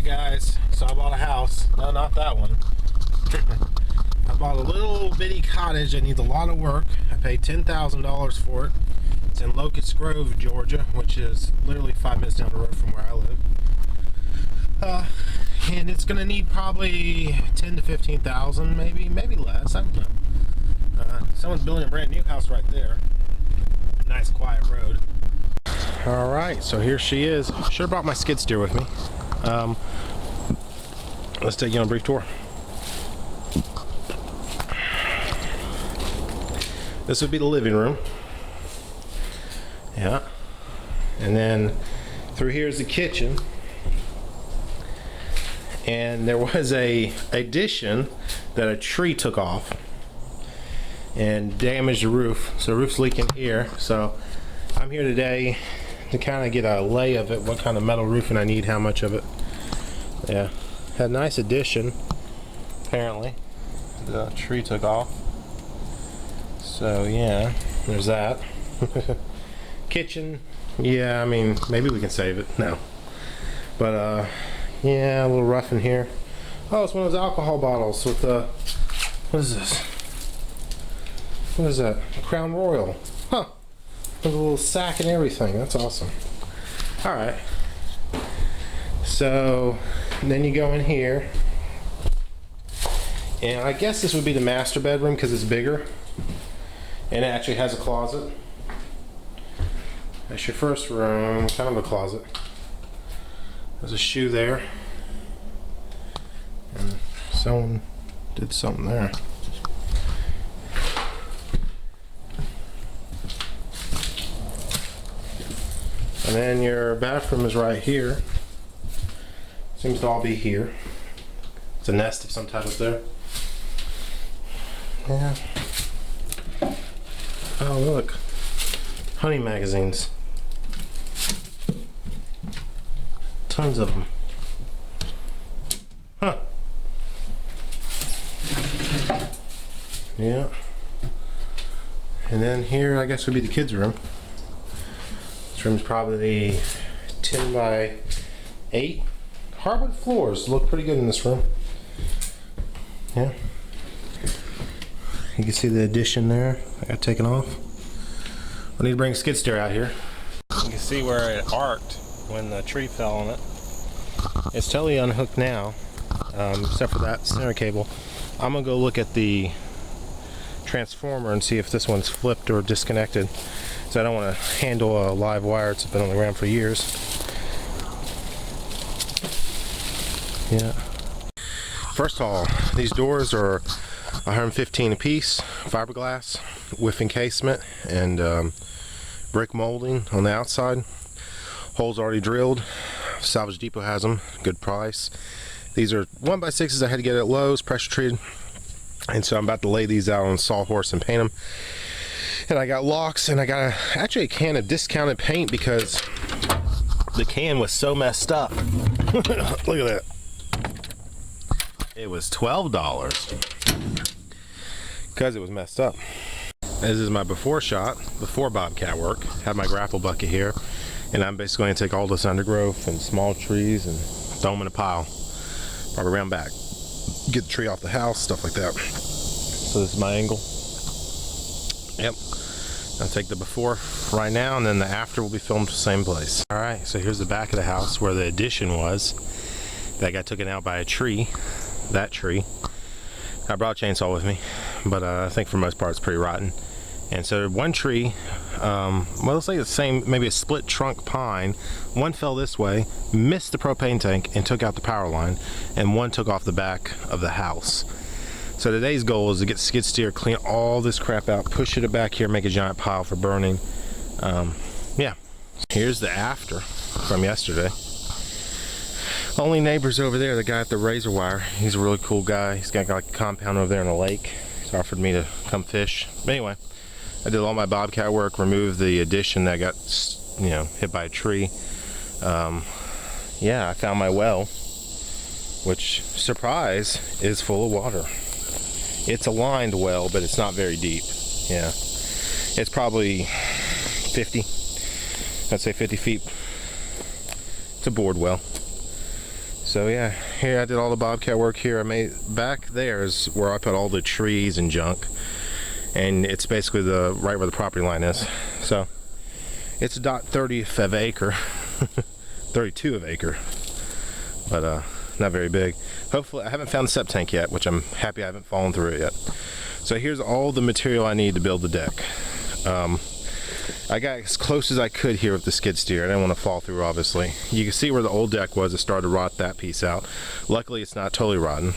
guys, so I bought a house. No, not that one. I bought a little bitty cottage that needs a lot of work. I paid $10,000 for it. It's in Locust Grove, Georgia, which is literally 5 minutes down the road from where I live. And it's gonna need probably 10 to 15,000, maybe less. I don't know. Someone's building a brand new house right there. Nice quiet road. All right, so here she is. Should have brought my skid steer with me. Let's take you on a brief tour. This would be the living room. Yeah. And then through here is the kitchen. And there was a addition that a tree took off and damaged the roof. So the roof's leaking here. So I'm here today to kind of get a lay of it, what kind of metal roofing I need, how much of it. Yeah, had a nice addition. Apparently the tree took off. So yeah, there's that. Kitchen, yeah, I mean, maybe we can save it. No, but yeah, a little rough in here. Oh, it's one of those alcohol bottles with the, what is this? What is that? Crown Royal. Huh. With a little sack and everything. That's awesome. Alright. So, then you go in here. And I guess this would be the master bedroom because it's bigger. And it actually has a closet. That's your first room. Kind of a closet. There's a shoe there. And someone did something there. And then your bathroom is right here. Seems to all be here. It's a nest of some type up there. Yeah. Oh look. Honey magazines. Tons of them. Huh. Yeah. And then here I guess would be the kids' room. This room's probably 10 by 8. Hardwood floors look pretty good in this room. Yeah. You can see the addition there. I got taken off. I need to bring a skid steer out here. You can see where it arced when the tree fell on it. It's totally unhooked now, except for that center cable. I'm gonna go look at the transformer and see if this one's flipped or disconnected. So I don't want to handle a live wire. It's been on the ground for years. Yeah. First of all, these doors are 115 a piece, fiberglass with encasement and brick molding on the outside. Holes already drilled. Salvage Depot has them, good price. These are 1x6s I had to get at Lowe's, pressure treated. And so I'm about to lay these out on a sawhorse and paint them. And I got locks, and I got actually a can of discounted paint because the can was so messed up. Look at that. It was $12 because it was messed up. This is my before shot, before Bobcat work. Have my grapple bucket here, and I'm basically going to take all this undergrowth and small trees and throw them in a pile. Probably around back. Get the tree off the house, stuff like that. So this is my angle. Yep. I'll take the before right now, and then the after will be filmed the same place. Alright, so here's the back of the house where the addition was. That got taken out by a tree. That tree. I brought a chainsaw with me, but I think for most part it's pretty rotten. And so one tree, well, let's say the same, maybe a split trunk pine. One fell this way, missed the propane tank, and took out the power line, and one took off the back of the house. So today's goal is to get the skid steer, clean all this crap out, push it back here, make a giant pile for burning. Yeah. Here's the after from yesterday. Only neighbors over there, the guy at the razor wire. He's a really cool guy. He's got like a compound over there in a lake. He's offered me to come fish. But anyway, I did all my bobcat work, removed the addition that got, you know, hit by a tree. Yeah, I found my well, which, surprise, is full of water. It's a lined well, but it's not very deep. Yeah, it's probably 50, I'd say 50 feet. It's a bored well. So yeah, here I did all the bobcat work here. I made, back there is where I put all the trees and junk, and it's basically the right where the property line is. So it's .30 of acre, 32 of acre, but not very big. Hopefully, I haven't found the septic tank yet, which I'm happy I haven't fallen through it yet. So here's all the material I need to build the deck. I got as close as I could here with the skid steer. I didn't want to fall through, obviously. You can see where the old deck was. It started to rot that piece out. Luckily, it's not totally rotten.